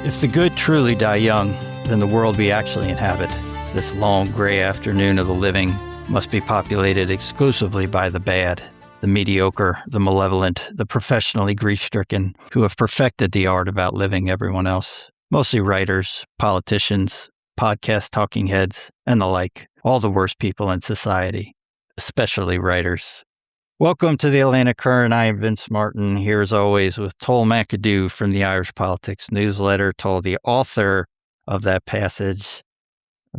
If the good truly die young, then the world we actually inhabit, this long gray afternoon of the living, must be populated exclusively by the bad, the mediocre, the malevolent, the professionally grief-stricken, who have perfected the art of outliving everyone else. Mostly writers, politicians, podcast talking heads, and the like. All the worst people in society, especially writers. Welcome to the Atlantic Current. I am Vince Martin, here as always with Tull McAdoo from the Irish Politics newsletter. Tull, the author of that passage.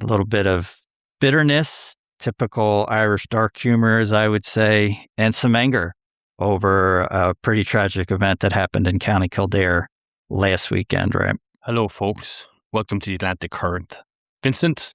A little bit of bitterness, typical Irish dark humor, as I would say, and some anger over a pretty tragic event that happened in County Kildare last weekend, right? Hello, folks. Welcome to the Atlantic Current. Vincent,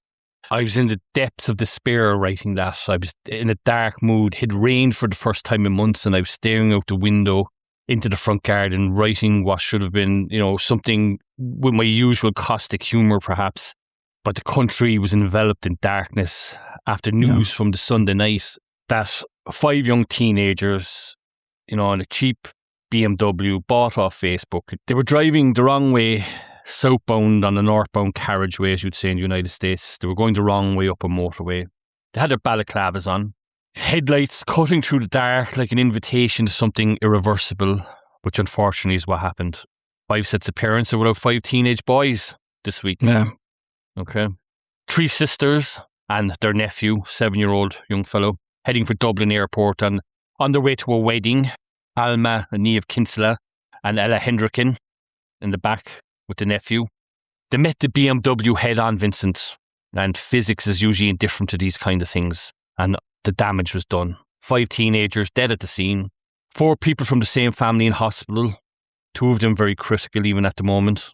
I was in the depths of despair writing that. I was in a dark mood. It had rained for the first time in months, and I was staring out the window into the front garden, writing what should have been, something with my usual caustic humour, perhaps. But the country was enveloped in darkness after news from the Sunday night that 5 young teenagers, on a cheap BMW bought off Facebook, they were driving the wrong way, southbound on a northbound carriageway, as you'd say in the United States. They were going the wrong way up a motorway. They had their balaclavas on, headlights cutting through the dark like an invitation to something irreversible, which unfortunately is what happened. 5 sets of parents who were out 5 teenage boys this week. Yeah. Okay. 3 sisters and their nephew, 7-year-old young fellow, heading for Dublin Airport and on their way to a wedding. Alma and Niamh Kinsella and Ella Hendricken in the back with the nephew. They met the BMW head-on, Vincent, and physics is usually indifferent to these kind of things, and the damage was done. 5 teenagers dead at the scene, 4 people from the same family in hospital, 2 of them very critical even at the moment.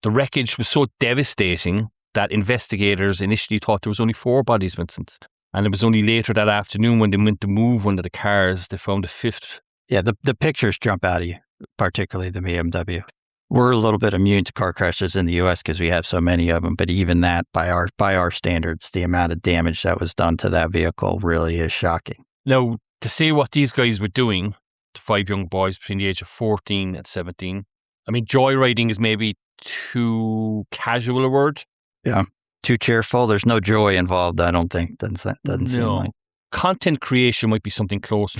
The wreckage was so devastating that investigators initially thought there was only 4 bodies, Vincent, and it was only later that afternoon when they went to move one of the cars, they found a 5th. Yeah, the pictures jump out of you, particularly the BMW. We're a little bit immune to car crashes in the U.S. because we have so many of them, but even that, by our standards, the amount of damage that was done to that vehicle really is shocking. Now, to say what these guys were doing, the 5 young boys between the age of 14 and 17, I mean, joyriding is maybe too casual a word. Yeah, too cheerful. There's no joy involved, I don't think. Doesn't seem like. Content creation might be something close.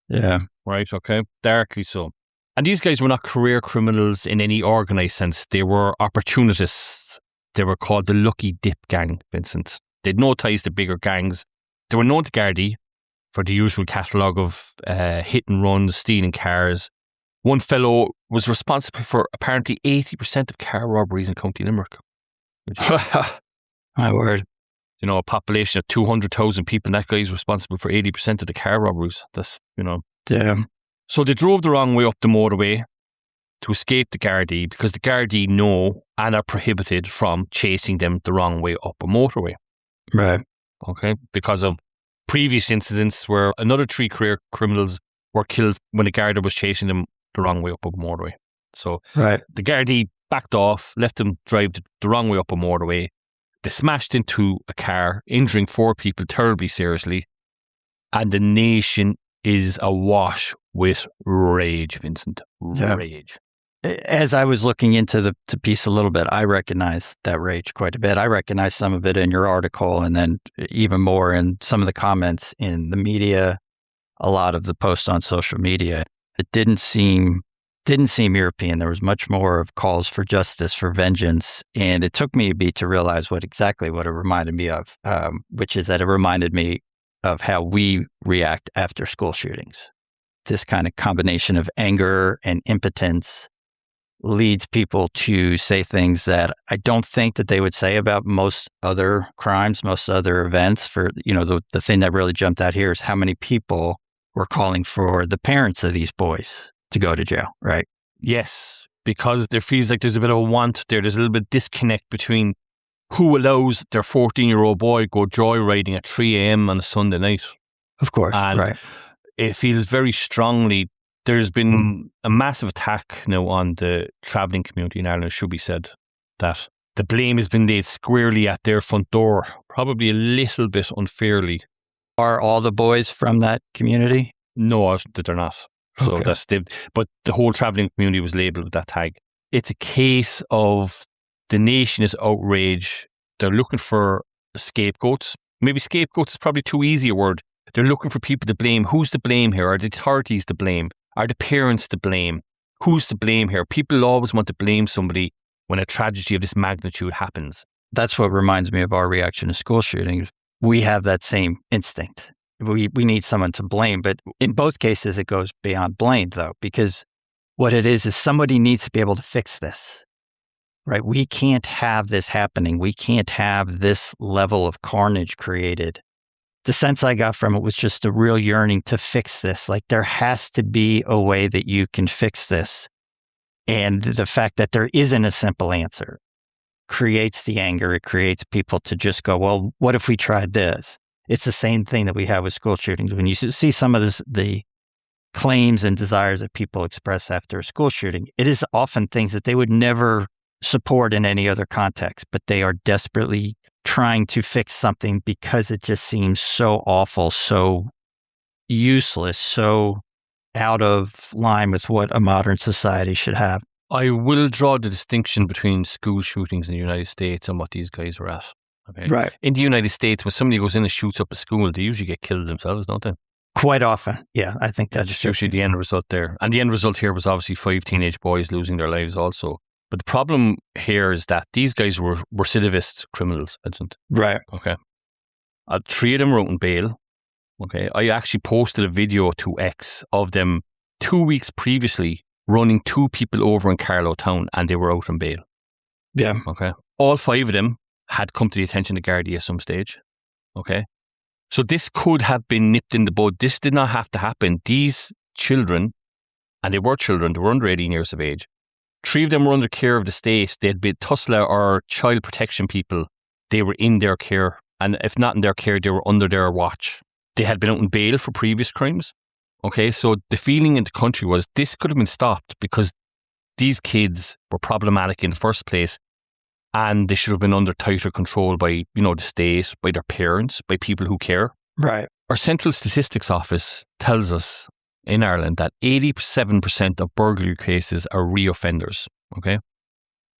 Yeah. Right, okay. Darkly so. And these guys were not career criminals in any organised sense. They were opportunists. They were called the Lucky Dip Gang, Vincent. They had no ties to bigger gangs. They were known to Gardaí for the usual catalogue of hit and runs, stealing cars. One fellow was responsible for apparently 80% of car robberies in County Limerick. My word. A population of 200,000 people, and that guy's responsible for 80% of the car robberies. That's, Damn. So they drove the wrong way up the motorway to escape the Gardaí because the Gardaí know and are prohibited from chasing them the wrong way up a motorway. Right. Okay. Because of previous incidents where another 3 career criminals were killed when the Garda was chasing them the wrong way up a motorway. So right. The Gardaí backed off, left them drive the wrong way up a motorway. They smashed into a car, injuring 4 people terribly seriously. And the nation is awash with rage, Vincent. Rage. As I was looking into the piece a little bit, I recognized that rage quite a bit. I recognized some of it in your article, and then even more in some of the comments in the media, a lot of the posts on social media. It didn't seem European. There was much more of calls for justice, for vengeance, and it took me a beat to realize what it reminded me of, which is that it reminded me of how we react after school shootings. This kind of combination of anger and impotence leads people to say things that I don't think that they would say about most other crimes, most other events. For, the thing that really jumped out here is how many people were calling for the parents of these boys to go to jail, right? Yes, because there feels like there's a bit of a want there. There's a little bit of disconnect between who allows their 14-year-old boy go joyriding at 3 a.m. on a Sunday night. Of course, and right. It feels very strongly, there's been a massive attack now on the travelling community in Ireland, it should be said, that the blame has been laid squarely at their front door, probably a little bit unfairly. Are all the boys from that community? No, they're not. So Okay. but the whole travelling community was labelled with that tag. It's a case of The nation is outraged. They're looking for scapegoats. Maybe scapegoats is probably too easy a word. They're looking for people to blame. Who's to blame here? Are the authorities to blame? Are the parents to blame? Who's to blame here? People always want to blame somebody when a tragedy of this magnitude happens. That's what reminds me of our reaction to school shootings. We have that same instinct. We need someone to blame, but in both cases, it goes beyond blame, though, because what it is somebody needs to be able to fix this, right? We can't have this happening. We can't have this level of carnage created. The sense I got from it was just a real yearning to fix this. Like, there has to be a way that you can fix this. And the fact that there isn't a simple answer creates the anger. It creates people to just go, well, what if we tried this? It's the same thing that we have with school shootings. When you see some of the claims and desires that people express after a school shooting, it is often things that they would never support in any other context, but they are desperately trying to fix something because it just seems so awful, so useless, so out of line with what a modern society should have. I will draw the distinction between school shootings in the United States and what these guys were at. Okay? Right. In the United States, when somebody goes in and shoots up a school, they usually get killed themselves, don't they? Quite often. Yeah, I think that's usually the end result there. And the end result here was obviously 5 teenage boys losing their lives also. But the problem here is that these guys were recidivist criminals, Vincent. Right. Okay. 3 of them were out on bail. Okay. I actually posted a video to X of them 2 weeks previously running 2 people over in Carlow Town, and they were out on bail. Yeah. Okay. All 5 of them had come to the attention of Gardaí at some stage. Okay. So this could have been nipped in the bud. This did not have to happen. These children, and they were children, they were under 18 years of age. 3 of them were under care of the state. They had been TUSLA or child protection people. They were in their care. And if not in their care, they were under their watch. They had been out on bail for previous crimes. Okay, so the feeling in the country was this could have been stopped because these kids were problematic in the first place, and they should have been under tighter control by, the state, by their parents, by people who care. Right. Our Central Statistics Office tells us in Ireland that 87% of burglary cases are reoffenders. Okay,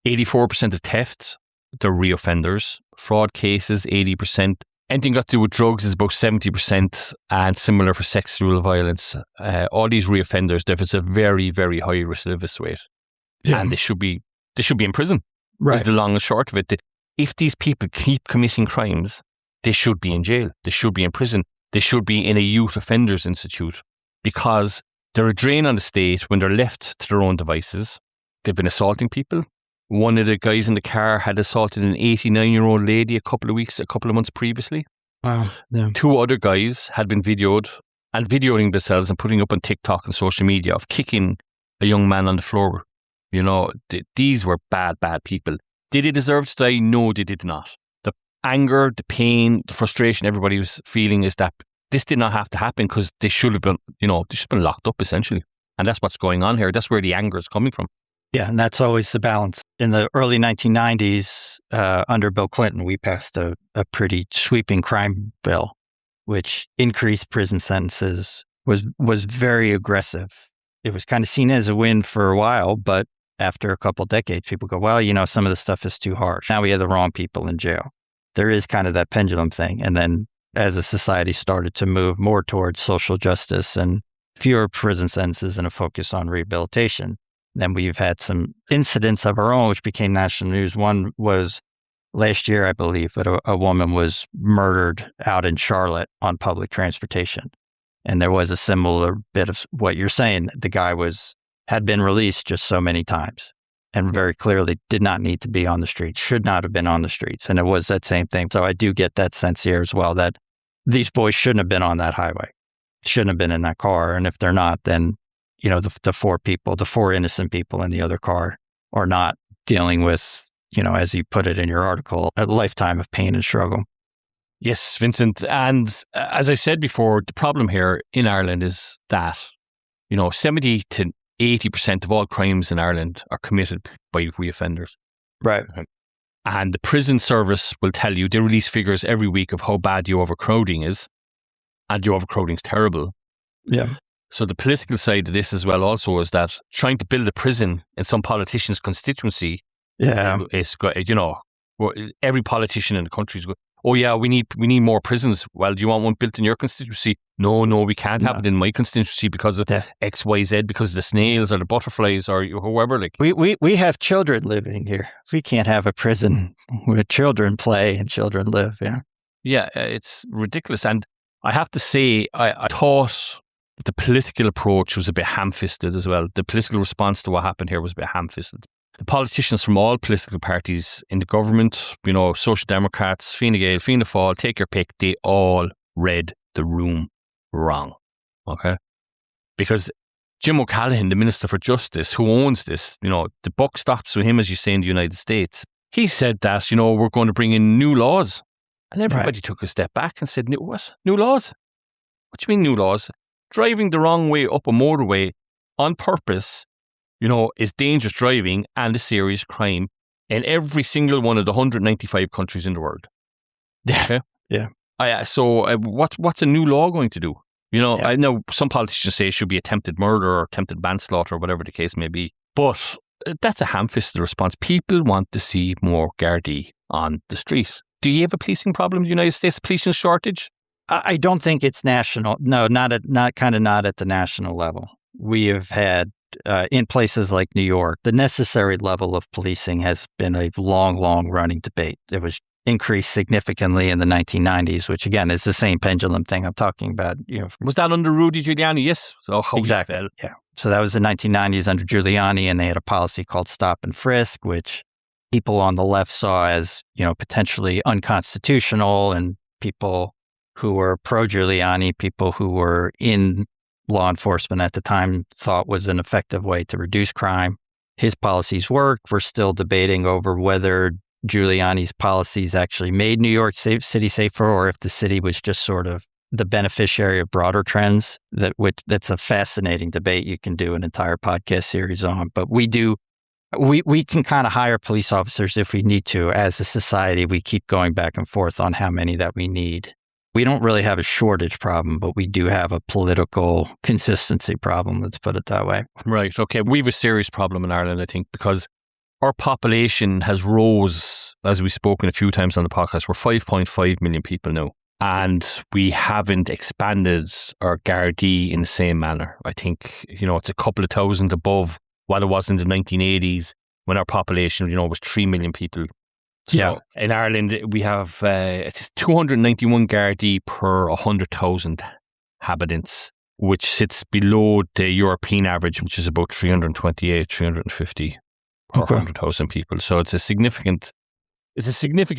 84% of thefts, they're reoffenders. Fraud cases, 80%. Anything got to do with drugs is about 70%, and similar for sexual violence. All these reoffenders, there's a very, very high recidivist rate, and they should be in prison. Right. Is the long and short of it. If these people keep committing crimes, they should be in jail. They should be in prison. They should be in a youth offenders institute because they're a drain on the state when they're left to their own devices. They've been assaulting people. One of the guys in the car had assaulted an 89-year-old lady a couple of months previously. Wow. Yeah. 2 other guys had been videoing themselves and putting up on TikTok and social media of kicking a young man on the floor. These were bad people. Did they deserve to die? No, they did not. The anger, the pain, the frustration everybody was feeling is that this did not have to happen because they should have been, they should have been locked up essentially. And that's what's going on here. That's where the anger is coming from. Yeah, and that's always the balance. In the early 1990s, under Bill Clinton, we passed a pretty sweeping crime bill, which increased prison sentences, was very aggressive. It was kind of seen as a win for a while, but after a couple of decades, people go, well, some of the stuff is too harsh. Now we have the wrong people in jail. There is kind of that pendulum thing. And then as a society started to move more towards social justice and fewer prison sentences and a focus on rehabilitation, then we've had some incidents of our own, which became national news. One was last year, I believe, but a woman was murdered out in Charlotte on public transportation. And there was a similar bit of what you're saying. The guy had been released just so many times and very clearly did not need to be on the streets, should not have been on the streets. And it was that same thing. So I do get that sense here as well that these boys shouldn't have been on that highway, shouldn't have been in that car. And if they're not, then the 4 innocent people in the other car are not dealing with, as you put it in your article, a lifetime of pain and struggle. Yes, Vincent. And as I said before, the problem here in Ireland is that, 70 to 80% of all crimes in Ireland are committed by reoffenders. Right. And the prison service will tell you, they release figures every week of how bad the overcrowding is. And the overcrowding is terrible. Yeah. So the political side of this as well also is that trying to build a prison in some politician's constituency Yeah. It's every politician in the country is going, oh yeah, we need more prisons. Well, do you want one built in your constituency? No, we can't have it in my constituency because of X, Y, Z, because of the snails or the butterflies or whoever. Like we have children living here. We can't have a prison where children play and children live. Yeah, it's ridiculous. And I have to say, I thought the political approach was a bit ham-fisted as well. The political response to what happened here was a bit ham-fisted. The politicians from all political parties in the government, Social Democrats, Fine Gael, Fianna Fáil, take your pick, they all read the room wrong. Okay? Because Jim O'Callaghan, the Minister for Justice, who owns this, the buck stops with him, as you say, in the United States. He said that, we're going to bring in new laws. And everybody took a step back and said, what? New laws? What do you mean new laws? Driving the wrong way up a motorway on purpose, is dangerous driving and a serious crime in every single one of the 195 countries in the world. Okay? Yeah. So what's a new law going to do? I know some politicians say it should be attempted murder or attempted manslaughter or whatever the case may be. But that's a ham-fisted response. People want to see more Gardaí on the street. Do you have a policing problem in the United States, policing shortage? I don't think it's national. No, not at the national level. We have had, in places like New York, the necessary level of policing has been a long running debate. It was increased significantly in the 1990s, which again is the same pendulum thing I'm talking about. Was that under Rudy Giuliani? Yes. So exactly. Yeah. So that was the 1990s under Giuliani, and they had a policy called stop and frisk, which people on the left saw as, potentially unconstitutional, and people who were pro-Giuliani, people who were in law enforcement at the time, thought was an effective way to reduce crime. His policies worked. We're still debating over whether Giuliani's policies actually made New York City safer, or if the city was just sort of the beneficiary of broader trends. That's a fascinating debate you can do an entire podcast series on. But we can kind of hire police officers if we need to. As a society, we keep going back and forth on how many that we need. We don't really have a shortage problem, but we do have a political consistency problem, let's put it that way. Right. Okay. We have a serious problem in Ireland, I think, because our population has rose, as we've spoken a few times on the podcast. We're 5.5 million people now, and we haven't expanded our Gardaí in the same manner. I think, it's a couple of thousand above what it was in the 1980s when our population, was 3 million people. So in Ireland, we have it's 291 Gardaí per 100,000 inhabitants, which sits below the European average, which is about 328, 350 per 100,000 people. So it's a significant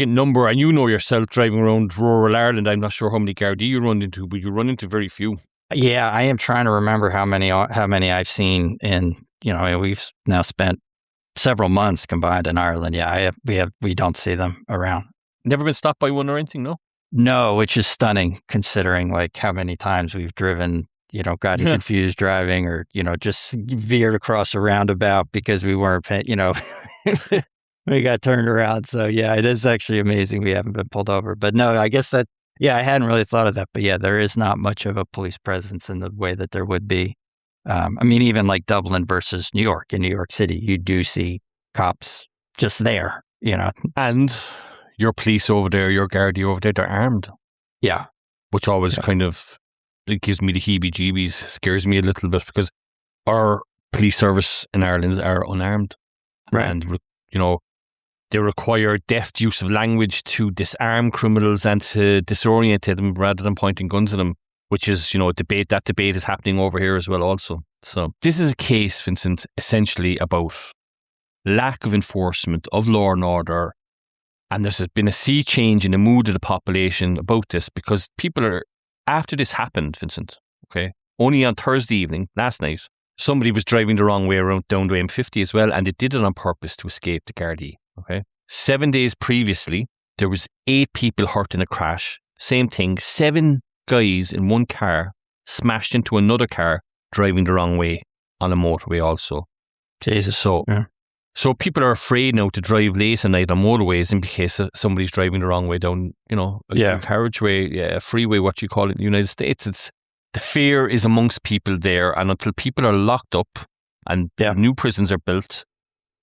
number. And yourself driving around rural Ireland, I'm not sure how many Gardaí you run into, but you run into very few. Yeah, I am trying to remember how many I've seen in, we've now spent several months combined in Ireland. Yeah, we don't see them around. Never been stopped by one or anything, no? No, which is stunning considering like how many times we've driven, gotten confused driving, or, just veered across a roundabout because we weren't paying, we got turned around. So yeah, it is actually amazing we haven't been pulled over. But no, I guess I hadn't really thought of that. But yeah, there is not much of a police presence in the way that there would be. Even like Dublin versus New York. In New York City, you do see cops just there, And your police over there, your Gardaí over there, they're armed. Yeah. Which always kind of, it gives me the heebie-jeebies, scares me a little bit, because our police service in Ireland are unarmed. Right. And, they require deft use of language to disarm criminals and to disorient them rather than pointing guns at them. Which is, debate. That debate is happening over here as well also. So this is a case, Vincent, essentially about lack of enforcement of law and order. And there's been a sea change in the mood of the population about this, because people are, after this happened, Vincent, okay, only on Thursday evening, last night, somebody was driving the wrong way around down the M50 as well, and they did it on purpose to escape the Gardaí, okay? 7 days previously, there was 8 people hurt in a crash. Same thing, 7 guys in one car smashed into another car driving the wrong way on a motorway also. Jesus. So people are afraid now to drive late at night on motorways in case somebody's driving the wrong way down, a carriageway, a freeway, what you call it in the United States. The fear is amongst people there, and until people are locked up and new prisons are built,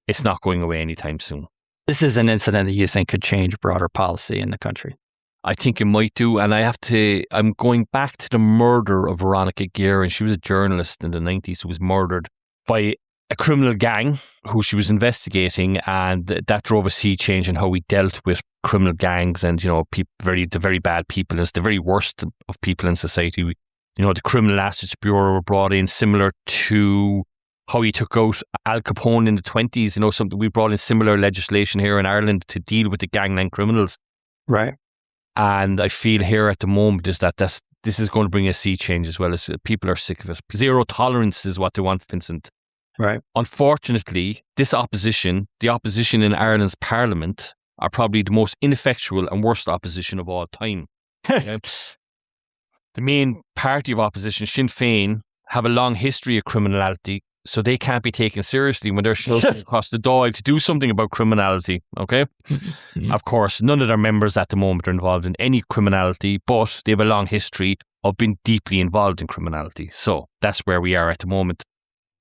it's not going away anytime soon. This is an incident that you think could change broader policy in the country. I think it might do. And I'm going back to the murder of Veronica Guerin. She was a journalist in the 90s who was murdered by a criminal gang who she was investigating. And that drove a sea change in how we dealt with criminal gangs and, the very bad people. It's the very worst of people in society. The Criminal Assets Bureau were brought in, similar to how you took out Al Capone in the 20s. Something we brought in similar legislation here in Ireland to deal with the gangland criminals. Right. And I feel here at the moment is that this is going to bring a sea change as well, as people are sick of it. Zero tolerance is what they want, Vincent. Right. Unfortunately, the opposition in Ireland's parliament are probably the most ineffectual and worst opposition of all time. Okay? The main party of opposition, Sinn Féin, have a long history of criminality, so they can't be taken seriously when they're shoved across the Dáil to do something about criminality, okay? Of course, none of their members at the moment are involved in any criminality, but they have a long history of being deeply involved in criminality. So that's where we are at the moment.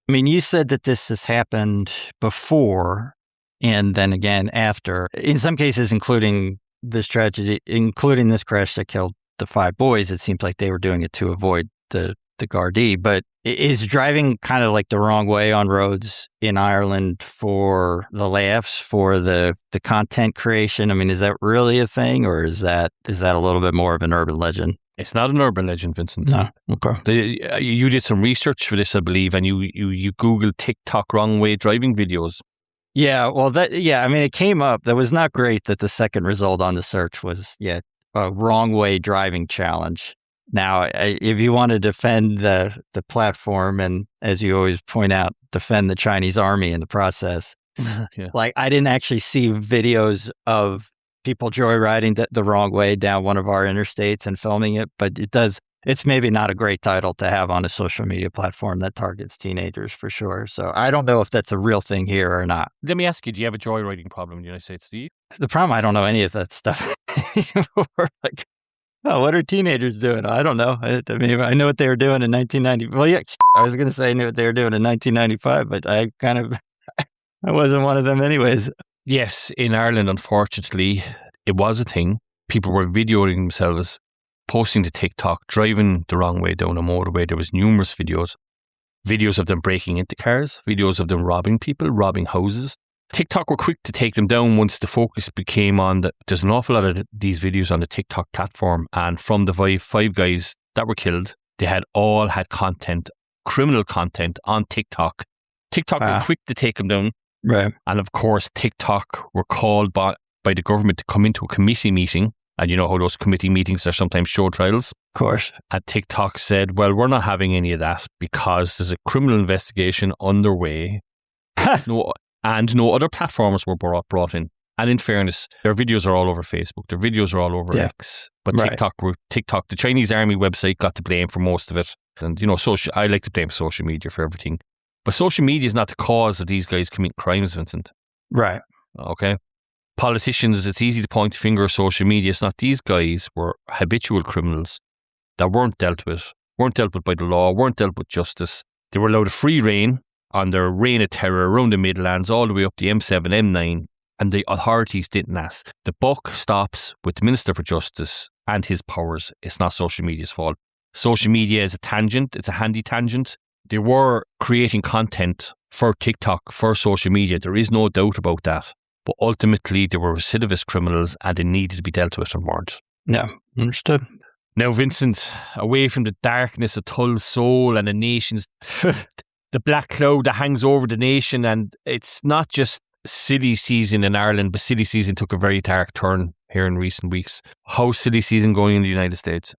I mean, you said that this has happened before and then again after, in some cases, including this tragedy, including this crash that killed the 5 boys. It seems like they were doing it to avoid the Gardaí. But is driving kind of like the wrong way on roads in Ireland for the laughs, for the content creation? I mean, is that really a thing, or is that a little bit more of an urban legend? It's not an urban legend, Vincent. No. Okay. You did some research for this, I believe, and you Googled TikTok wrong way driving videos. Yeah, well, I mean, it came up. That was not great that the second result on the search was, a wrong way driving challenge. Now, if you want to defend the platform and, as you always point out, defend the Chinese army in the process, like I didn't actually see videos of people joyriding the wrong way down one of our interstates and filming it, but it's maybe not a great title to have on a social media platform that targets teenagers for sure. So I don't know if that's a real thing here or not. Let me ask you, do you have a joyriding problem in the United States, Steve? The problem, I don't know any of that stuff. Like, oh, what are teenagers doing? I don't know. I mean, I know what they were doing in 1990. Well, yeah, I was going to say I knew what they were doing in 1995, but I wasn't one of them anyways. Yes, in Ireland, unfortunately, it was a thing. People were videoing themselves, posting to TikTok, driving the wrong way down a motorway. There was numerous videos of them breaking into cars, videos of them robbing people, robbing houses. TikTok were quick to take them down once the focus became on that. There's an awful lot of these videos on the TikTok platform, and from the five guys that were killed, they all had content, criminal content on TikTok. TikTok were quick to take them down. Right. And of course, TikTok were called by the government to come into a committee meeting. And you know how those committee meetings are sometimes show trials? Of course. And TikTok said, well, we're not having any of that because there's a criminal investigation underway. No other platforms were brought in. And in fairness, their videos are all over Facebook. Their videos are all over X. But TikTok, the Chinese army website got to blame for most of it. And, I like to blame social media for everything. But social media is not the cause of these guys committing crimes, Vincent. Right. Okay. Politicians, it's easy to point the finger at social media. It's not. These guys were habitual criminals that weren't dealt with by the law, weren't dealt with justice. They were allowed a free reign on their reign of terror around the Midlands, all the way up the M7, M9, and the authorities didn't ask. The buck stops with the Minister for Justice and his powers. It's not social media's fault. Social media is a tangent. It's a handy tangent. They were creating content for TikTok, for social media. There is no doubt about that. But ultimately, they were recidivist criminals and they needed to be dealt with and weren't. Yeah, understood. Now, Vincent, away from the darkness of Tull's soul and the nation's, the black cloud that hangs over the nation, and it's not just silly season in Ireland, but silly season took a very dark turn here in recent weeks. How's silly season going in the United States?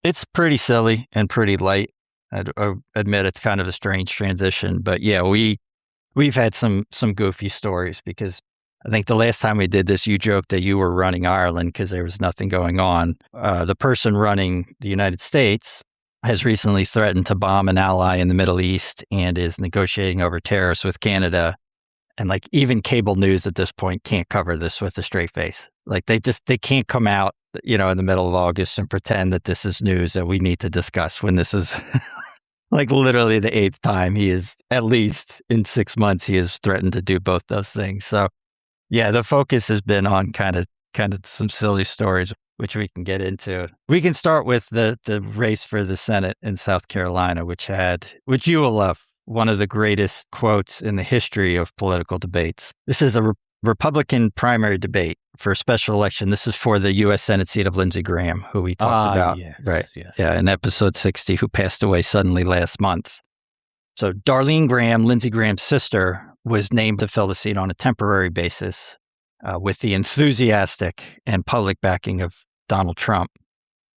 It's pretty silly and pretty light. I admit it's kind of a strange transition, but yeah, we've had some goofy stories because I think the last time we did this, you joked that you were running Ireland because there was nothing going on. The person running the United States has recently threatened to bomb an ally in the Middle East and is negotiating over tariffs with Canada. And like even cable news at this point can't cover this with a straight face. Like they can't come out, in the middle of August and pretend that this is news that we need to discuss when this is Like literally the eighth time he is, at least in 6 months, he has threatened to do both those things. So yeah, the focus has been on kind of some silly stories, which we can get into. We can start with the race for the Senate in South Carolina, which you will love, one of the greatest quotes in the history of political debates. This is a Republican primary debate for a special election. This is for the U.S. Senate seat of Lindsey Graham, who we talked about. Yes, right. Yes. Yeah, in episode 60, who passed away suddenly last month. So Darlene Graham, Lindsey Graham's sister, was named to fill the seat on a temporary basis with the enthusiastic and public backing of Donald Trump.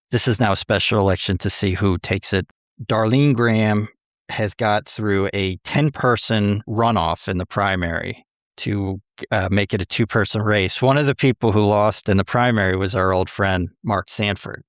This is now a special election to see who takes it. Darlene Graham has got through a 10-person runoff in the primary to make it a 2-person race. One of the people who lost in the primary was our old friend, Mark Sanford.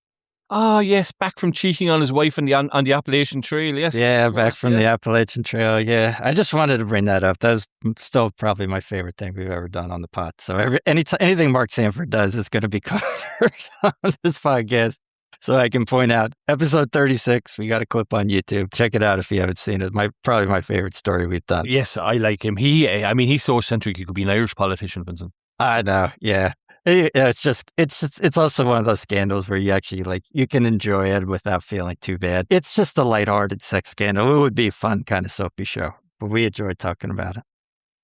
Oh, yes, back from cheating on his wife on the Appalachian Trail, yes. Yeah, back from the Appalachian Trail, yeah. I just wanted to bring that up. That's still probably my favorite thing we've ever done on the pod. So anything Mark Sanford does is going to be covered on this podcast. So I can point out, episode 36, we got a clip on YouTube. Check it out if you haven't seen it. Probably my favorite story we've done. Yes, I like him. He's so eccentric, he could be an Irish politician, Vincent. I know, yeah. It's also one of those scandals where you actually you can enjoy it without feeling too bad. It's just a lighthearted sex scandal. It would be a fun kind of soapy show, but we enjoy talking about it.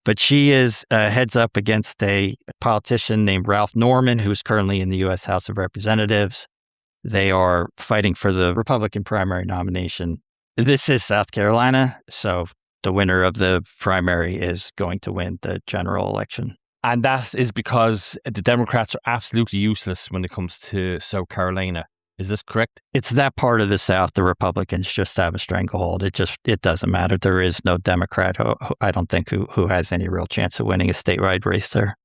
But she is heads up against a politician named Ralph Norman, who's currently in the U.S. House of Representatives. They are fighting for the Republican primary nomination. This is South Carolina, so the winner of the primary is going to win the general election. And that is because the Democrats are absolutely useless when it comes to South Carolina. Is this correct? It's that part of the South the Republicans just have a stranglehold. It doesn't matter. There is no Democrat who I don't think who has any real chance of winning a statewide race there.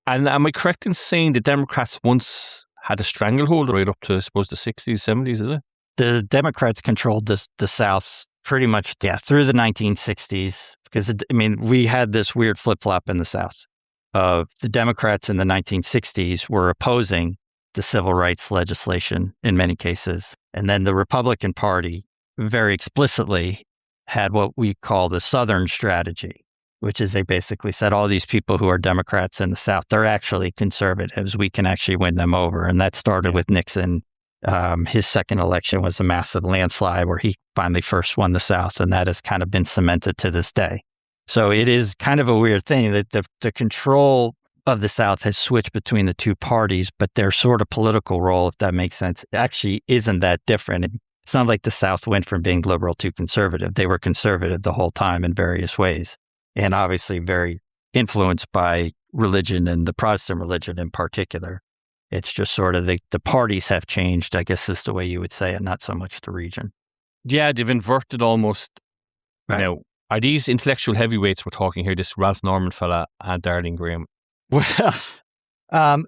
And am I correct in saying the Democrats once had a stranglehold right up to, I suppose, the 60s, 70s, is it? The Democrats controlled the South pretty much, through the 1960s, because, we had this weird flip-flop in the South. The Democrats in the 1960s were opposing the civil rights legislation in many cases. And then the Republican Party very explicitly had what we call the Southern strategy, which is they basically said all these people who are Democrats in the South, they're actually conservatives. We can actually win them over. And that started with Nixon. His second election was a massive landslide where he finally first won the South. And that has kind of been cemented to this day. So it is kind of a weird thing that the control of the South has switched between the two parties, but their sort of political role, if that makes sense, actually isn't that different. It's not like the South went from being liberal to conservative. They were conservative the whole time in various ways, and obviously very influenced by religion and the Protestant religion in particular. It's just sort of the parties have changed, I guess is the way you would say it, not so much the region. Yeah, they've inverted almost. Right. Now, are these intellectual heavyweights we're talking here, this Ralph Norman fella and Darlene Graham? Well,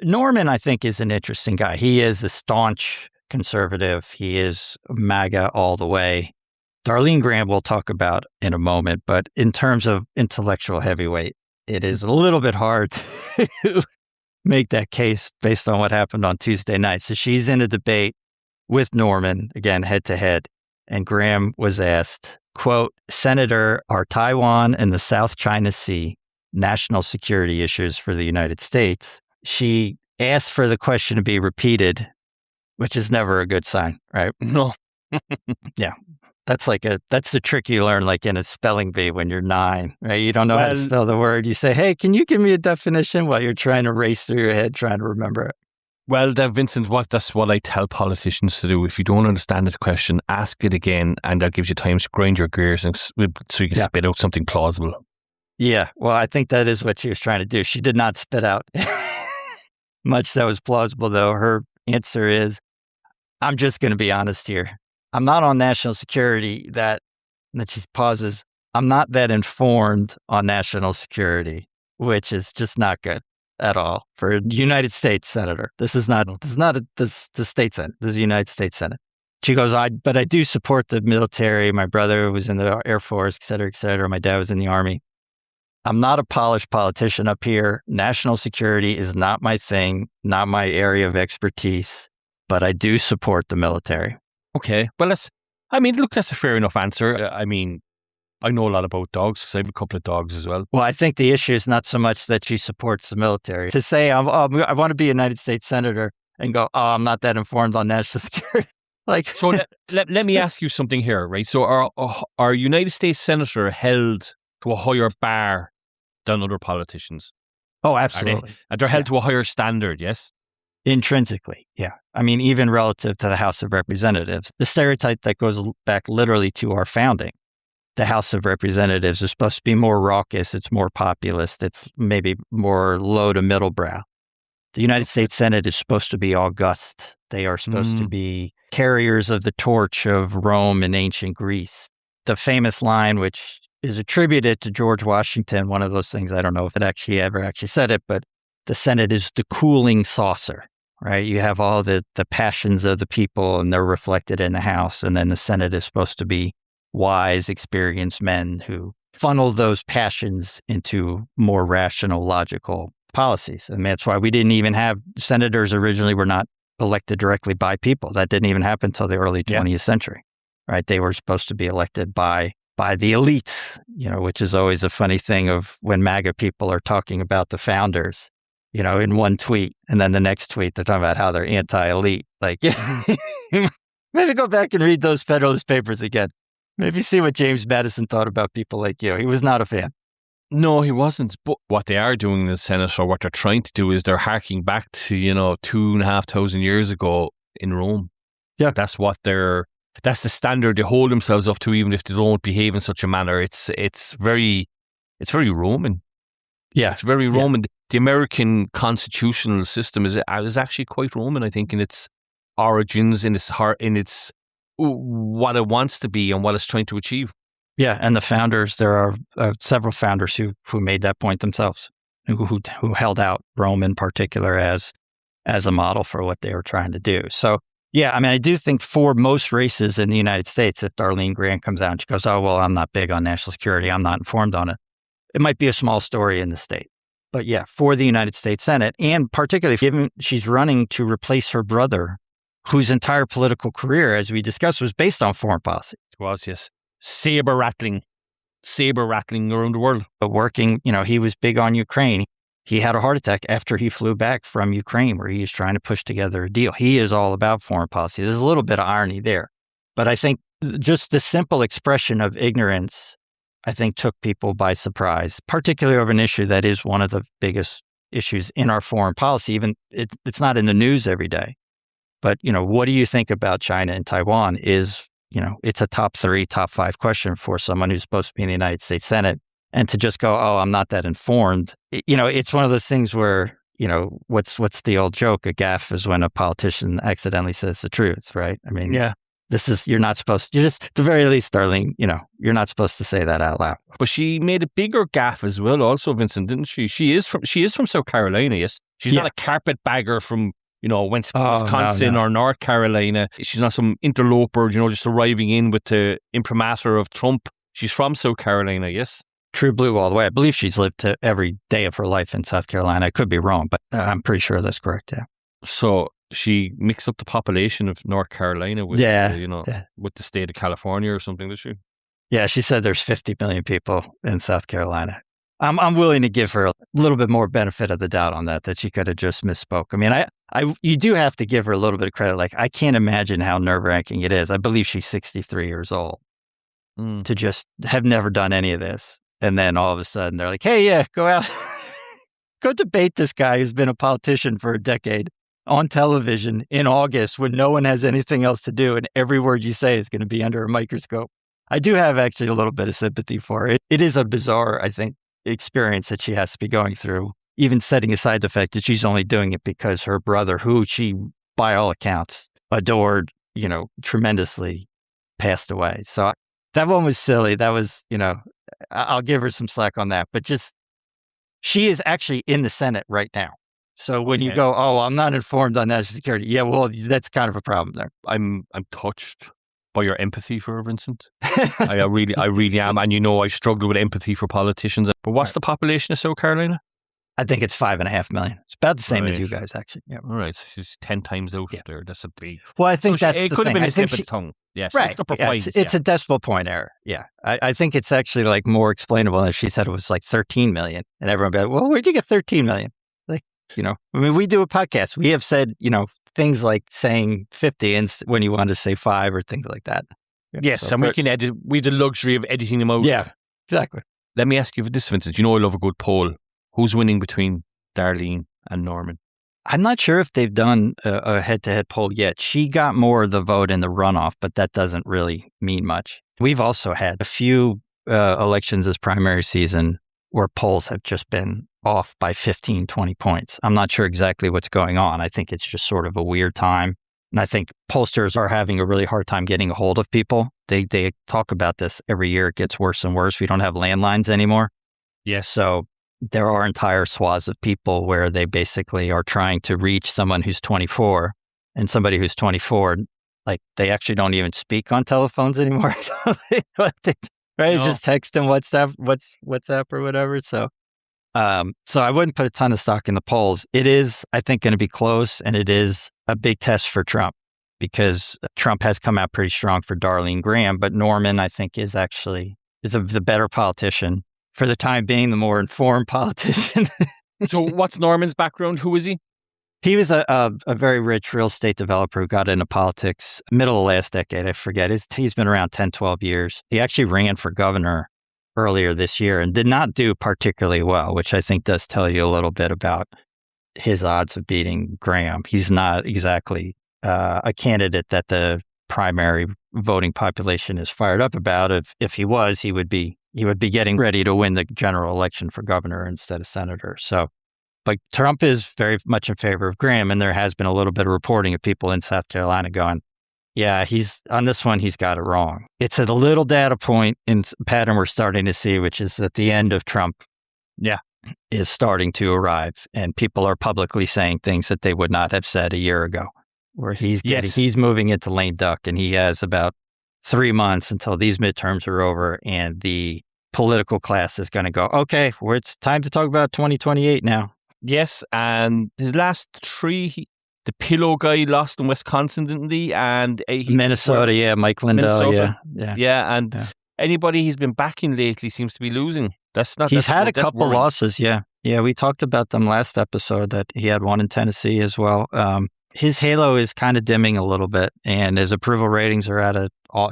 Norman, I think, is an interesting guy. He is a staunch conservative. He is MAGA all the way. Darlene Graham we'll talk about in a moment, but in terms of intellectual heavyweight, it is a little bit hard to make that case based on what happened on Tuesday night. So she's in a debate with Norman, again, head to head, and Graham was asked, quote, Senator, are Taiwan and the South China Sea national security issues for the United States? She asked for the question to be repeated, which is never a good sign, right? No. Yeah. That's the trick you learn like in a spelling bee when you're 9, right? You don't know how to spell the word. You say, hey, can you give me a definition while you're trying to race through your head trying to remember it? Well, Vincent, that's what I tell politicians to do. If you don't understand the question, ask it again, and that gives you time to grind your gears and so you can spit out something plausible. Yeah, well, I think that is what she was trying to do. She did not spit out much that was plausible, though. Her answer is, I'm just going to be honest here. I'm not on national security and then she pauses. I'm not that informed on national security, which is just not good at all for a United States senator. This is not the state Senate. This is the United States Senate. She goes, but I do support the military. My brother was in the Air Force, et cetera, et cetera. My dad was in the Army. I'm not a polished politician up here. National security is not my thing, not my area of expertise, but I do support the military. Okay, well, I mean, look, that's a fair enough answer. I mean, I know a lot about dogs because I have a couple of dogs as well. Well, I think the issue is not so much that she supports the military. To say, I want to be a United States Senator and go, oh, I'm not that informed on national security. So let me ask you something here, right? So are United States Senator held to a higher bar than other politicians? Oh, absolutely. They're held to a higher standard, yes? Intrinsically, yeah. I mean, even relative to the House of Representatives, the stereotype that goes back literally to our founding, the House of Representatives is supposed to be more raucous, it's more populist, it's maybe more low to middle brow. The United States Senate is supposed to be august. They are supposed to be carriers of the torch of Rome and ancient Greece. The famous line, which is attributed to George Washington, one of those things, I don't know if it ever actually said it, but the Senate is the cooling saucer, right? You have all the passions of the people and they're reflected in the House. And then the Senate is supposed to be wise, experienced men who funnel those passions into more rational, logical policies. And that's why we didn't even have senators originally were not elected directly by people. That didn't even happen until the early 20th century, right? They were supposed to be elected by the elite, which is always a funny thing of when MAGA people are talking about the founders, in one tweet, and then the next tweet, they're talking about how they're anti-elite. Like, maybe go back and read those Federalist Papers again. Maybe see what James Madison thought about people like you. He was not a fan. No, he wasn't. But what they are doing in the Senate, or what they're trying to do, is they're harking back to, 2,500 years ago in Rome. Yeah. That's the standard they hold themselves up to, even if they don't behave in such a manner. It's very Roman. Yeah. It's very Roman. The American constitutional system is actually quite Roman, I think, in its origins, in its heart, in its what it wants to be and what it's trying to achieve. Yeah, and the founders, there are several founders who made that point themselves, who held out Rome in particular as a model for what they were trying to do. So, yeah, I mean, I do think for most races in the United States, if Darlene Grant comes out and she goes, oh, well, I'm not big on national security, I'm not informed on it, it might be a small story in the state. But yeah, for the United States Senate, and particularly given she's running to replace her brother, whose entire political career, as we discussed, was based on foreign policy. It was, yes. Saber rattling around the world. But working, he was big on Ukraine. He had a heart attack after he flew back from Ukraine, where he was trying to push together a deal. He is all about foreign policy. There's a little bit of irony there. But I think just the simple expression of ignorance, I think, took people by surprise, particularly over an issue that is one of the biggest issues in our foreign policy. Even it's not in the news every day. But, what do you think about China and Taiwan is, it's a top 3, top 5 question for someone who's supposed to be in the United States Senate. And to just go, oh, I'm not that informed. It's one of those things where, what's the old joke? A gaffe is when a politician accidentally says the truth, right? I mean, yeah. You're not supposed to, at the very least, Darlene, you're not supposed to say that out loud. But she made a bigger gaffe as well also, Vincent, didn't she? She is from South Carolina, yes? She's not a carpetbagger from, Wisconsin or North Carolina. She's not some interloper, just arriving in with the imprimatur of Trump. She's from South Carolina, yes? True blue all the way. I believe she's lived every day of her life in South Carolina. I could be wrong, but I'm pretty sure that's correct, yeah. So she mixed up the population of North Carolina with, with the state of California or something, did she? Yeah, she said there's 50 million people in South Carolina. I'm willing to give her a little bit more benefit of the doubt on that she could have just misspoke. I mean, you do have to give her a little bit of credit. Like, I can't imagine how nerve-wracking it is. I believe she's 63 years old to just have never done any of this. And then all of a sudden they're like, hey, yeah, go out, go debate this guy who's been a politician for a decade on television in August when no one has anything else to do. And every word you say is going to be under a microscope. I do have actually a little bit of sympathy for her. It is a bizarre, I think, experience that she has to be going through, even setting aside the fact that she's only doing it because her brother, who she, by all accounts, adored, tremendously, passed away. So that one was silly. That was, I'll give her some slack on that. But just, she is actually in the Senate right now. So when you go, oh, I'm not informed on national security. Yeah, well, that's kind of a problem there. I'm touched by your empathy for her, Vincent. I really am. And I struggle with empathy for politicians. But what's the population of South Carolina? I think it's 5.5 million. It's about the same as Right. you guys, actually. Yeah. All right. She's 10 times out Yeah. there. That's a big. Well, I think So that's it the could have thing. been I a think slip of the tongue. Yeah. She right. mixed up her Yeah, points. it's a decimal point error. Yeah. I think it's actually like more explainable if she said it was like 13 million. And everyone would be like, well, where'd you get 13 million? Like, I mean, we do a podcast. We have said, things like saying 50 and when you want to say 5 or things like that. Yeah, Yes, so and we can edit. We have the luxury of editing them out. Yeah, exactly. Let me ask you for this, Vincent. I love a good poll. Who's winning between Darlene and Norman? I'm not sure if they've done a head-to-head poll yet. She got more of the vote in the runoff, but that doesn't really mean much. We've also had a few elections this primary season where polls have just been off by 15, 20 points. I'm not sure exactly what's going on. I think it's just sort of a weird time. And I think pollsters are having a really hard time getting a hold of people. They talk about this every year. It gets worse and worse. We don't have landlines anymore. Yes. So there are entire swaths of people where they basically are trying to reach someone who's 24 and somebody who's 24, like they actually don't even speak on telephones anymore. Right? No. Just text them WhatsApp or whatever. So I wouldn't put a ton of stock in the polls. It is, I think, going to be close, and it is a big test for Trump because Trump has come out pretty strong for Darlene Graham, but Norman, I think, is the better politician. For the time being, the more informed politician. So what's Norman's background? Who is he? He was a very rich real estate developer who got into politics middle of last decade. I forget. He's been around 10, 12 years. He actually ran for governor earlier this year and did not do particularly well, which I think does tell you a little bit about his odds of beating Graham. He's not exactly a candidate that the primary voting population is fired up about. If he was, he would be getting ready to win the general election for governor instead of senator. So, but Trump is very much in favor of Graham, and there has been a little bit of reporting of people in South Carolina going, yeah, he's on this one, he's got it wrong. It's a little data point in pattern we're starting to see, which is that the end of Trump is starting to arrive, and people are publicly saying things that they would not have said a year ago, where he's moving into lame duck, and he has about 3 months until these midterms are over, and the political class is going to go, okay, it's time to talk about 2028 now. Yes, and his last 3, the pillow guy lost in Wisconsin, didn't he? And Minnesota, Mike Lindell, and anybody he's been backing lately seems to be losing. He's had a couple losses, yeah. We talked about them last episode, that he had one in Tennessee as well. His halo is kind of dimming a little bit, and his approval ratings are at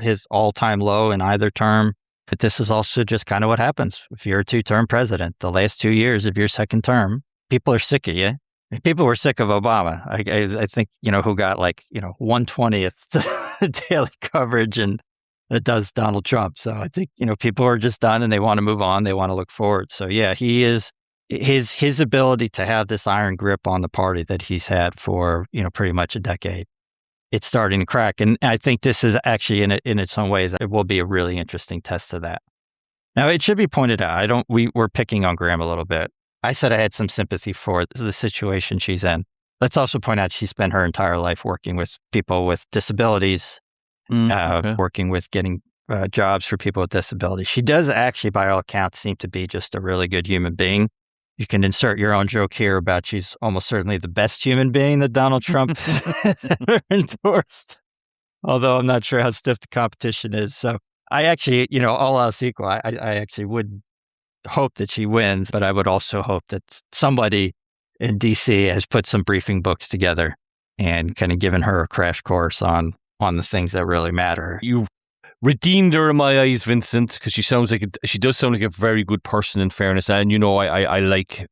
his all-time low in either term. But this is also just kind of what happens if you're a 2-term president. The last 2 years of your second term, people are sick of you. People were sick of Obama. I think, who got 1/20th daily coverage, and that does Donald Trump. So I think, people are just done and they want to move on. They want to look forward. So yeah, he is his ability to have this iron grip on the party that he's had for, pretty much a decade. It's starting to crack. And I think this is actually in its own ways, it will be a really interesting test of that. Now, it should be pointed out, we're picking on Graham a little bit. I said I had some sympathy for the situation she's in. Let's also point out she spent her entire life working with people with disabilities, working with getting jobs for people with disabilities. She does actually, by all accounts, seem to be just a really good human being. You can insert your own joke here about she's almost certainly the best human being that Donald Trump has ever endorsed. Although I'm not sure how stiff the competition is. So I actually, all else equal, I actually would hope that she wins, but I would also hope that somebody in DC has put some briefing books together and kind of given her a crash course on the things that really matter. You've redeemed her in my eyes, Vincent, because she does sound like a very good person, in fairness. And I like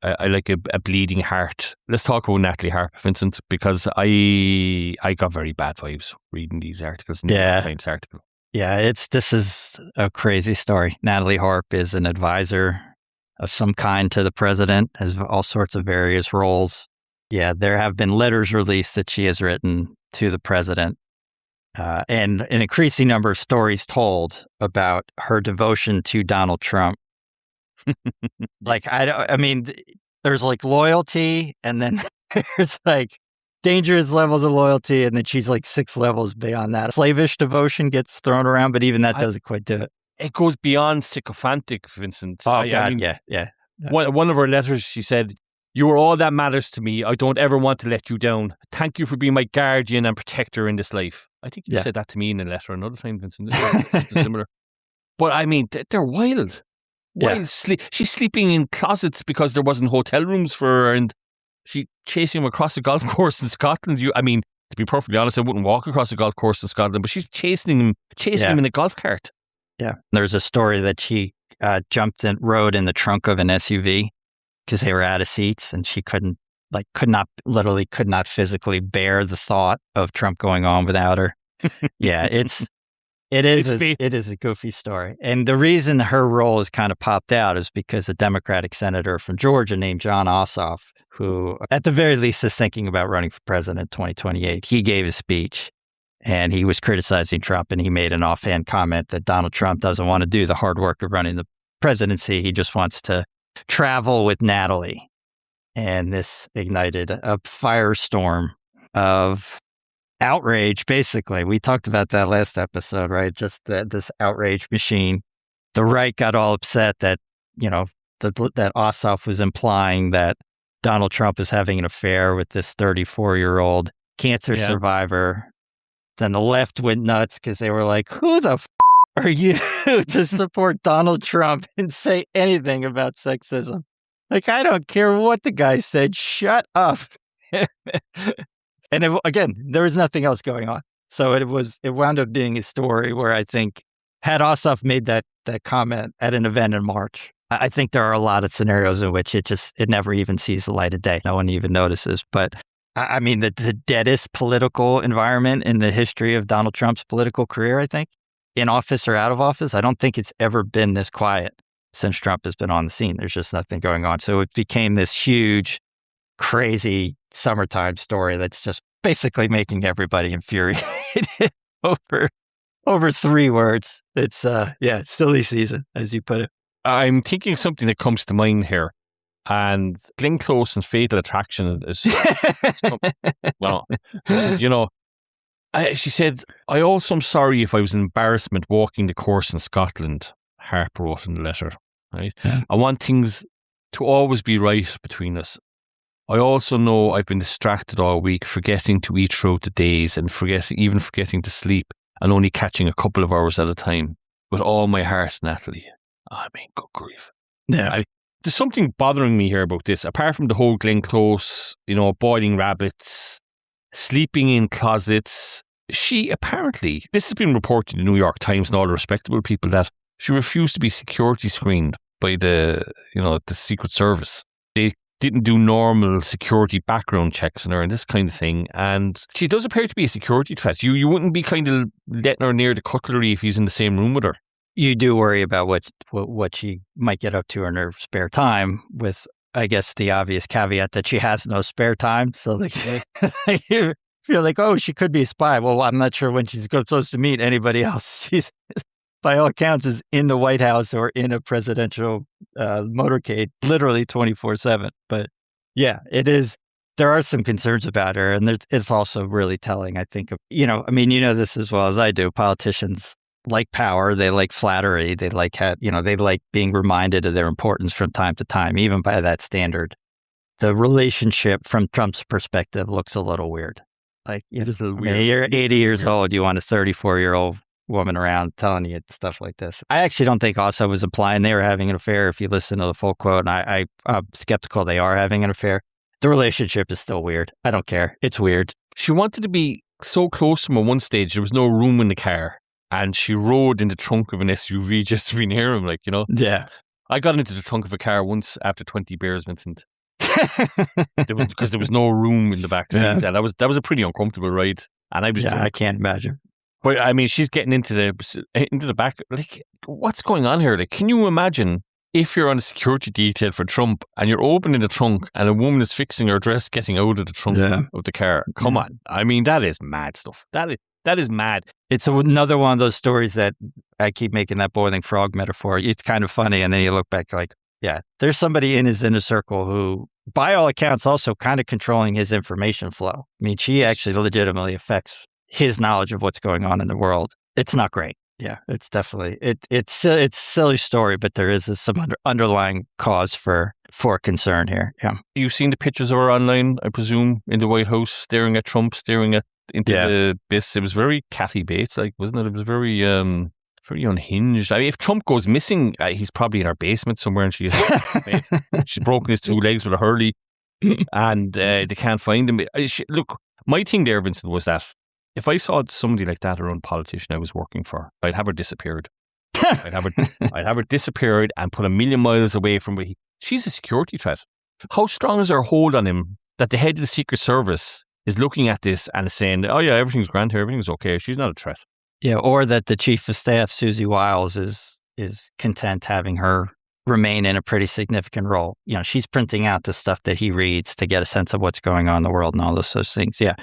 a bleeding heart. Let's talk about Natalie Harp, Vincent, because I got very bad vibes reading these articles. Times article. Yeah, this is a crazy story. Natalie Harp is an advisor of some kind to the president, has all sorts of various roles. Yeah, there have been letters released that she has written to the president. And an increasing number of stories told about her devotion to Donald Trump. There's loyalty, and then there's dangerous levels of loyalty, and then she's 6 levels beyond that. Slavish devotion gets thrown around, but even that doesn't quite do it. It goes beyond sycophantic, Vincent. Oh, God, yeah. One of her letters, she said, You are all that matters to me. I don't ever want to let you down. Thank you for being my guardian and protector in this life. I think you said that to me in a letter another time, Vincent. This is similar. But I mean, they're wild. She's sleeping in closets because there wasn't hotel rooms for her, and she chasing him across a golf course in Scotland. I mean, to be perfectly honest, I wouldn't walk across a golf course in Scotland, but she's chasing him in a golf cart. Yeah. There's a story that she rode in the trunk of an SUV because they were out of seats, and she could not physically bear the thought of Trump going on without her. Yeah, it is a goofy story. And the reason her role has kind of popped out is because a Democratic senator from Georgia named Jon Ossoff, who at the very least is thinking about running for president in 2028, he gave a speech and he was criticizing Trump, and he made an offhand comment that Donald Trump doesn't want to do the hard work of running the presidency. He just wants to travel with Natalie. And this ignited a firestorm of outrage, basically. We talked about that last episode, right? Just this outrage machine. The right got all upset that, that Ossoff was implying that Donald Trump is having an affair with this 34-year-old cancer survivor. Then the left went nuts because they were like, who the are you to support Donald Trump and say anything about sexism? Like, I don't care what the guy said. Shut up. And again, there was nothing else going on. So it wound up being a story where I think had Ossoff made that comment at an event in March, I think there are a lot of scenarios in which it never even sees the light of day. No one even notices. But I mean, the deadest political environment in the history of Donald Trump's political career, I think, in office or out of office, I don't think it's ever been this quiet since Trump has been on the scene. There's just nothing going on. So it became this huge, crazy summertime story that's just basically making everybody infuriated over 3 words. It's silly season, as you put it. I'm thinking something that comes to mind here, and Glenn Close and Fatal Attraction is well, she said, I also am sorry if I was an embarrassment walking the course in Scotland. Harp wrote in the letter, right? Yeah. I want things to always be right between us. I also know I've been distracted all week, forgetting to eat throughout the days and forgetting to sleep and only catching a couple of hours at a time. With all my heart, Natalie. I mean, good grief. Yeah. There's something bothering me here about this, apart from the whole Glenn Close, boiling rabbits, sleeping in closets. She apparently, this has been reported in the New York Times and all the respectable people, that she refused to be security screened by the Secret Service. They didn't do normal security background checks on her and this kind of thing. And she does appear to be a security threat. You wouldn't be kind of letting her near the cutlery if he's in the same room with her. You do worry about what she might get up to in her spare time, with, I guess, the obvious caveat that she has no spare time. So you feel like, oh, she could be a spy. Well, I'm not sure when she's supposed to meet anybody else. She's, by all accounts, is in the White House or in a presidential motorcade, literally 24/7. But yeah, it is. There are some concerns about her, and it's also really telling, I think, of, this as well as I do. Politicians like power, they like flattery, they like they like being reminded of their importance from time to time, even by that standard. The relationship from Trump's perspective looks a little weird. Like, you're 80 years old, you want a 34-year-old woman around telling you stuff like this. I actually don't think Ossoff was implying they were having an affair. If you listen to the full quote, and I'm skeptical they are having an affair. The relationship is still weird. I don't care. It's weird. She wanted to be so close to him at one stage, there was no room in the car. And she rode in the trunk of an SUV just to be near him, Yeah. I got into the trunk of a car once after 20 beers, Vincent. Because there was no room in the back seat. Yeah. And that was a pretty uncomfortable ride. And I was drunk. I can't imagine. But I mean, she's getting into the back. Like, what's going on here? Like, can you imagine if you're on a security detail for Trump and you're opening the trunk and a woman is fixing her dress getting out of the trunk of the car? Come on. I mean, that is mad stuff. That is mad. It's another one of those stories that I keep making that boiling frog metaphor. It's kind of funny. And then you look back like, yeah, there's somebody in his inner circle who, by all accounts, also kind of controlling his information flow. I mean, she actually legitimately affects his knowledge of what's going on in the world. It's not great. Yeah, it's definitely, it's a silly story, but there is some underlying cause for for concern here. Yeah. You've seen the pictures of her online, I presume, in the White House, staring at Trump, into the abyss. It was very Kathy Bates, like, wasn't it? It was very unhinged. I mean, if Trump goes missing, he's probably in our basement somewhere, and she's broken his 2 legs with a hurley, and they can't find him. Look, my thing there, Vincent, was that if I saw somebody like that around a politician I was working for, I'd have her disappeared. I'd have her disappeared and put 1,000,000 miles away from me. She's a security threat. How strong is her hold on him that the head of the Secret Service is looking at this and is saying, oh yeah, everything's grand here, everything's okay. She's not a threat. Yeah, or that the chief of staff, Susie Wiles, is content having her remain in a pretty significant role. You know, she's printing out the stuff that he reads to get a sense of what's going on in the world and all those things. Yeah.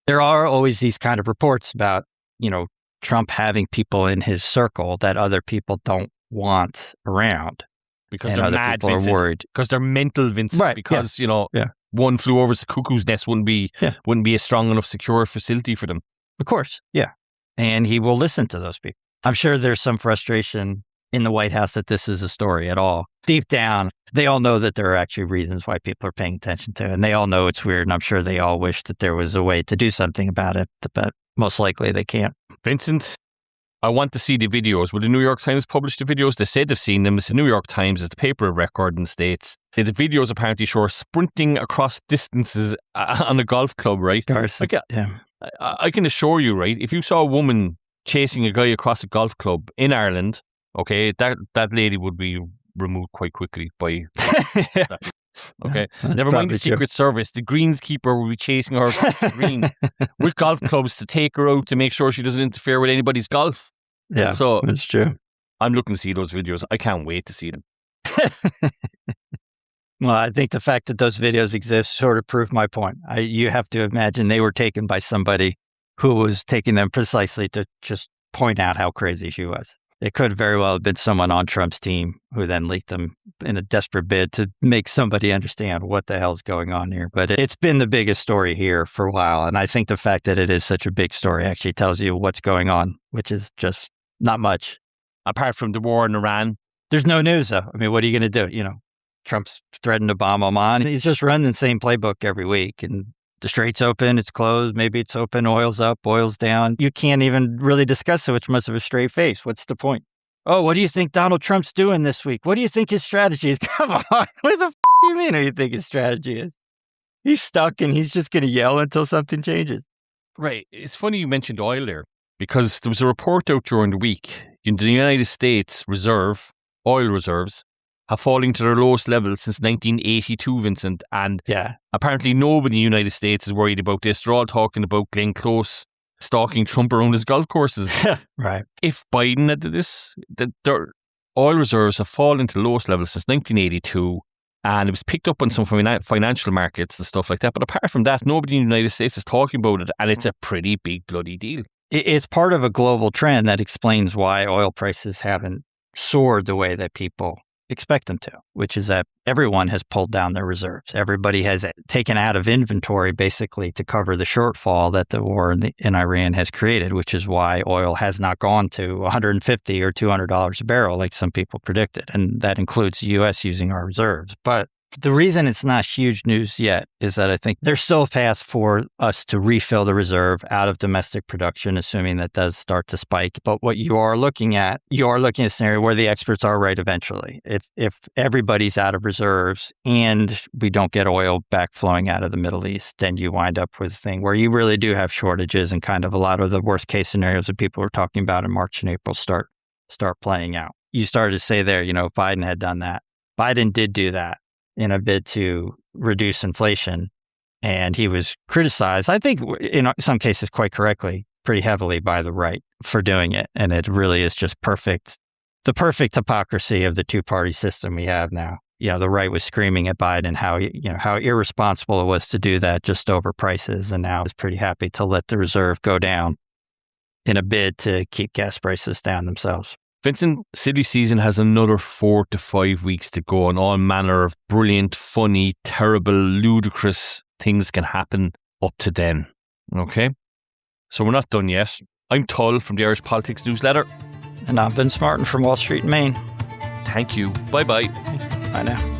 There are always these kind of reports about, you know, Trump having people in his circle that other people don't want around. Because and they're other mad, people Vincent. are worried. Because they're mental, Vincent. Right, because, yeah. One flew over the cuckoo's nest wouldn't be a strong enough, secure facility for them. Of course, yeah. And he will listen to those people. I'm sure there's some frustration in the White House that this is a story at all. Deep down, they all know that there are actually reasons why people are paying attention to it. And they all know it's weird. And I'm sure they all wish that there was a way to do something about it. But most likely they can't. Vincent, I want to see the videos. Will the New York Times publish the videos? They said they've seen them. It's the New York Times. It's the paper of record in the States. The videos apparently show her sprinting across distances on a golf club, right? I can assure you, right, if you saw a woman chasing a guy across a golf club in Ireland, okay, that lady would be removed quite quickly by that. Okay. Never mind the Secret Service. The greenskeeper will be chasing her across the green with golf clubs to take her out to make sure she doesn't interfere with anybody's golf. Yeah, so that's true. I'm looking to see those videos. I can't wait to see them. Well, I think the fact that those videos exist sort of proved my point. You have to imagine they were taken by somebody who was taking them precisely to just point out how crazy she was. It could very well have been someone on Trump's team who then leaked them in a desperate bid to make somebody understand what the hell's going on here. But it's been the biggest story here for a while. And I think the fact that it is such a big story actually tells you what's going on, which is just not much. Apart from the war in Iran. There's no news, though. I mean, what are you going to do? You know, Trump's threatened to bomb Oman. He's just running the same playbook every week. And the strait's open, it's closed, maybe it's open, oil's up, oil's down. You can't even really discuss it with much of a straight face. What's the point? Oh, what do you think Donald Trump's doing this week? What do you think his strategy is? Come on, what the do you mean? What do you think his strategy is? He's stuck and he's just going to yell until something changes. Right. It's funny you mentioned oil there because there was a report out during the week in the United States oil reserves have fallen to their lowest level since 1982, Vincent. And apparently nobody in the United States is worried about this. They're all talking about Glenn Close stalking Trump around his golf courses. Right. If Biden had did this, their oil reserves have fallen to the lowest level since 1982. And it was picked up on some financial markets and stuff like that. But apart from that, nobody in the United States is talking about it. And it's a pretty big bloody deal. It's part of a global trend that explains why oil prices haven't soared the way that people expect them to, which is that everyone has pulled down their reserves. Everybody has taken out of inventory basically to cover the shortfall that the war in Iran has created, which is why oil has not gone to $150 or $200 a barrel like some people predicted. And that includes the U.S. using our reserves. But the reason it's not huge news yet is that I think there's still a path for us to refill the reserve out of domestic production, assuming that does start to spike. But what you are looking at a scenario where the experts are right eventually. If everybody's out of reserves and we don't get oil back flowing out of the Middle East, then you wind up with a thing where you really do have shortages and kind of a lot of the worst case scenarios that people were talking about in March and April start playing out. You started to say there, if Biden had done that. Biden did do that in a bid to reduce inflation. And he was criticized, I think in some cases quite correctly, pretty heavily by the right for doing it. And it really is just the perfect hypocrisy of the two-party system we have now. The right was screaming at Biden how irresponsible it was to do that just over prices. And now is pretty happy to let the reserve go down in a bid to keep gas prices down themselves. Vincent, silly season has another 4 to 5 weeks to go, and all manner of brilliant, funny, terrible, ludicrous things can happen up to then. Okay? So we're not done yet. I'm Tull from the Irish Politics Newsletter. And I'm Vince Martin from Wall Street, Maine. Thank you. Bye-bye. Bye now.